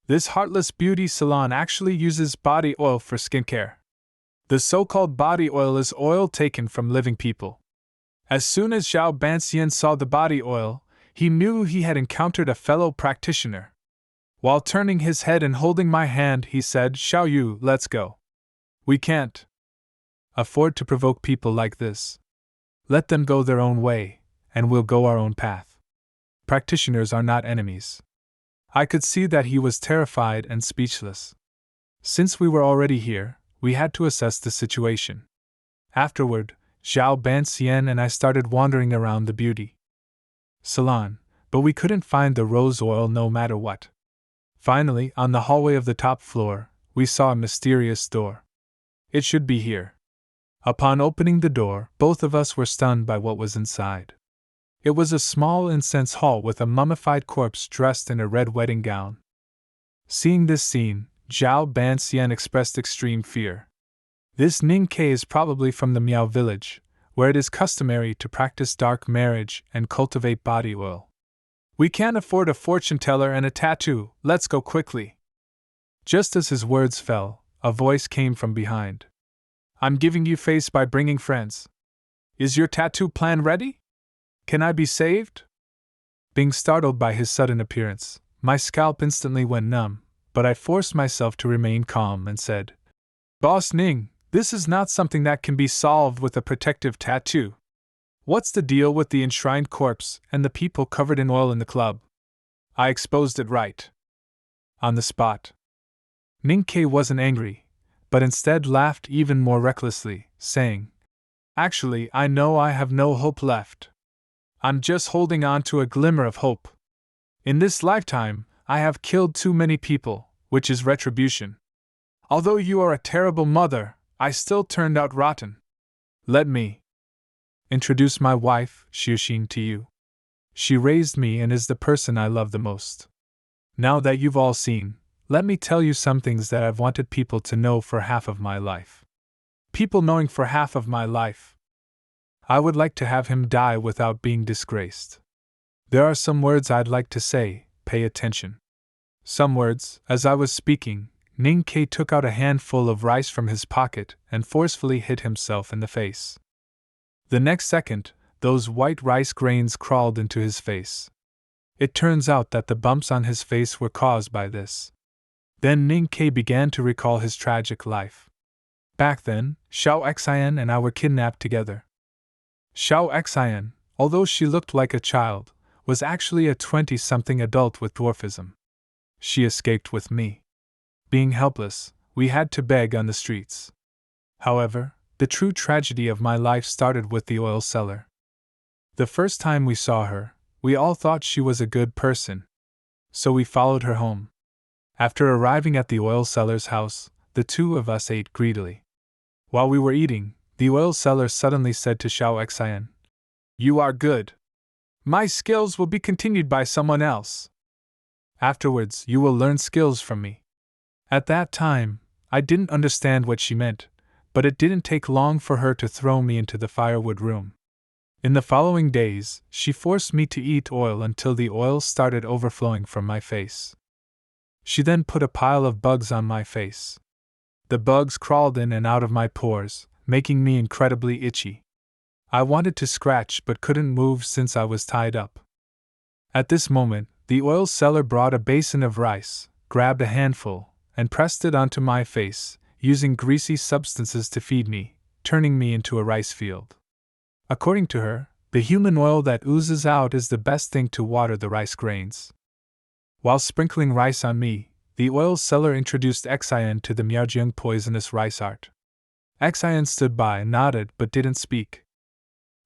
This heartless beauty salon actually uses body oil for skincare. The so-called body oil is oil taken from living people. As soon as Zhao Banxian saw the body oil, he knew he had encountered a fellow practitioner. While turning his head and holding my hand, he said, "Xiao Yu, let's go. We can't afford to provoke people like this. Let them go their own way, and we'll go our own path. Practitioners are not enemies." I could see that he was terrified and speechless. Since we were already here, we had to assess the situation. Afterward, Zhao Banxian and I started wandering around the beauty salon, but we couldn't find the rose oil no matter what. Finally, on the hallway of the top floor, we saw a mysterious door. It should be here. Upon opening the door, both of us were stunned by what was inside. It was a small incense hall with a mummified corpse dressed in a red wedding gown. Seeing this scene, Zhao Banxian expressed extreme fear. This Ning Ke is probably from the Miao village, where it is customary to practice dark marriage and cultivate body oil. "We can't afford a fortune teller and a tattoo, let's go quickly." Just as his words fell, a voice came from behind. "I'm giving you face by bringing friends. Is your tattoo plan ready? Can I be saved?" Being startled by his sudden appearance, my scalp instantly went numb, but I forced myself to remain calm and said, "Boss Ning, this is not something that can be solved with a protective tattoo. What's the deal with the enshrined corpse and the people covered in oil in the club?" I exposed it right on the spot. Ning Ke wasn't angry, but instead laughed even more recklessly, saying, "Actually, I know I have no hope left. I'm just holding on to a glimmer of hope. In this lifetime, I have killed too many people, which is retribution. Although you are a terrible mother, I still turned out rotten. Let me introduce my wife, Xiuxin, to you. She raised me and is the person I love the most. Now that you've all seen, let me tell you some things that I've wanted people to know for half of my life. People knowing for half of my life. I would like to have him die without being disgraced. There are some words I'd like to say, pay attention." Some words. As I was speaking, Ning Ke took out a handful of rice from his pocket and forcefully hit himself in the face. The next second, those white rice grains crawled into his face. It turns out that the bumps on his face were caused by this. Then Ning Ke began to recall his tragic life. Back then, Xiao Xian and I were kidnapped together. Xiao Xian, although she looked like a child, was actually a 20-something adult with dwarfism. She escaped with me. Being helpless, we had to beg on the streets. However, the true tragedy of my life started with the oil seller. The first time we saw her, we all thought she was a good person. So we followed her home. After arriving at the oil seller's house, the two of us ate greedily. While we were eating, the oil seller suddenly said to Xiao Xian, "You are good. My skills will be continued by someone else. Afterwards, you will learn skills from me." At that time, I didn't understand what she meant, but it didn't take long for her to throw me into the firewood room. In the following days, she forced me to eat oil until the oil started overflowing from my face. She then put a pile of bugs on my face. The bugs crawled in and out of my pores, making me incredibly itchy. I wanted to scratch but couldn't move since I was tied up. At this moment, the oil seller brought a basin of rice, grabbed a handful, and pressed it onto my face, using greasy substances to feed me, turning me into a rice field. According to her, the human oil that oozes out is the best thing to water the rice grains. While sprinkling rice on me, the oil seller introduced Xian to the Miaojiang poisonous rice art. Xian stood by and nodded but didn't speak.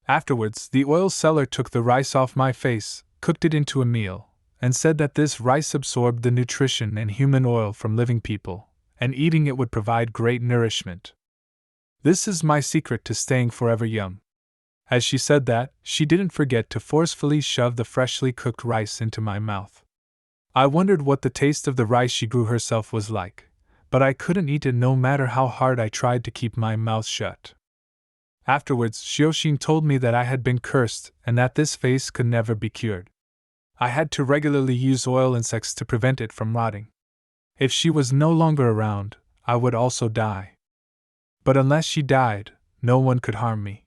Afterwards, the oil seller took the rice off my face, cooked it into a meal, and said that this rice absorbed the nutrition and human oil from living people, and eating it would provide great nourishment. This is my secret to staying forever young. As she said that, she didn't forget to forcefully shove the freshly cooked rice into my mouth. I wondered what the taste of the rice she grew herself was like, but I couldn't eat it no matter how hard I tried to keep my mouth shut. Afterwards, Xiuxin told me that I had been cursed and that this face could never be cured. I had to regularly use oil insects to prevent it from rotting. If she was no longer around, I would also die. But unless she died, no one could harm me.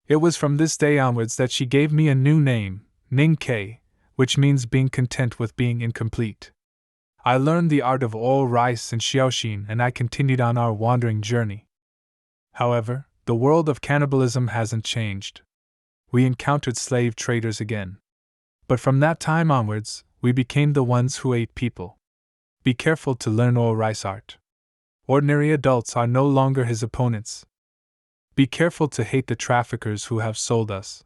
It was from this day onwards that she gave me a new name, Ning-Kei, which means being content with being incomplete. I learned the art of oil rice in Xiaoxin, and I continued on our wandering journey. However, the world of cannibalism hasn't changed. We encountered slave traders again. But from that time onwards, we became the ones who ate people. Be careful to learn oil rice art. Ordinary adults are no longer his opponents. Be careful to hate the traffickers who have sold us.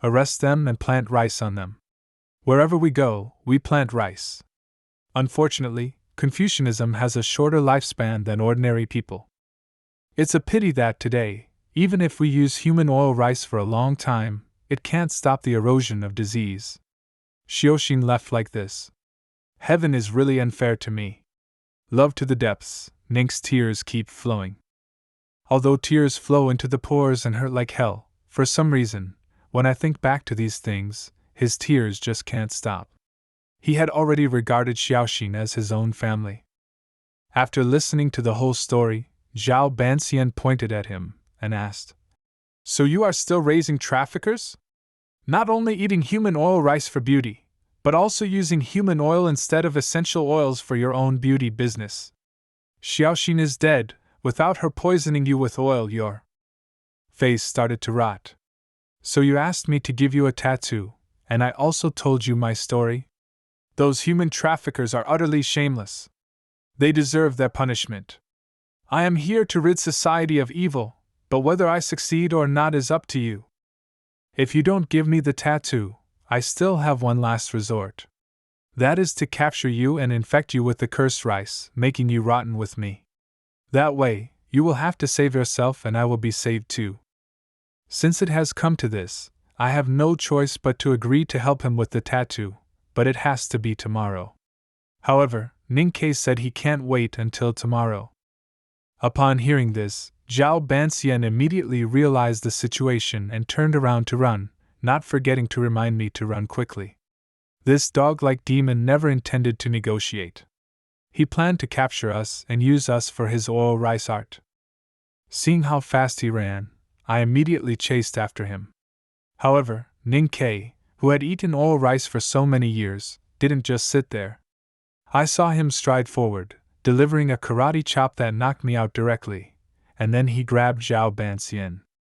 Arrest them and plant rice on them. Wherever we go, we plant rice. Unfortunately, Confucianism has a shorter lifespan than ordinary people. It's a pity that today, even if we use human oil rice for a long time, it can't stop the erosion of disease. Xiaoxin left like this. Heaven is really unfair to me. Love to the depths, Ning's tears keep flowing. Although tears flow into the pores and hurt like hell, for some reason, when I think back to these things, his tears just can't stop. He had already regarded Xiaoxin as his own family. After listening to the whole story, Zhao Banxian pointed at him and asked, "So you are still raising traffickers? Not only eating human oil rice for beauty, but also using human oil instead of essential oils for your own beauty business. Xiaoxin is dead. Without her poisoning you with oil, your face started to rot. So you asked me to give you a tattoo, and I also told you my story? Those human traffickers are utterly shameless. They deserve their punishment. I am here to rid society of evil, but whether I succeed or not is up to you. If you don't give me the tattoo, I still have one last resort. That is to capture you and infect you with the cursed rice, making you rotten with me. That way, you will have to save yourself and I will be saved too. Since it has come to this, I have no choice but to agree to help him with the tattoo, but it has to be tomorrow." However, Ning-Kei said he can't wait until tomorrow. Upon hearing this, Zhao Banxian immediately realized the situation and turned around to run, not forgetting to remind me to run quickly. This dog-like demon never intended to negotiate. He planned to capture us and use us for his oil rice art. Seeing how fast he ran, I immediately chased after him. However, Ning-Kei, who had eaten oil rice for so many years, didn't just sit there. I saw him stride forward, delivering a karate chop that knocked me out directly, and then he grabbed Zhao Banxian.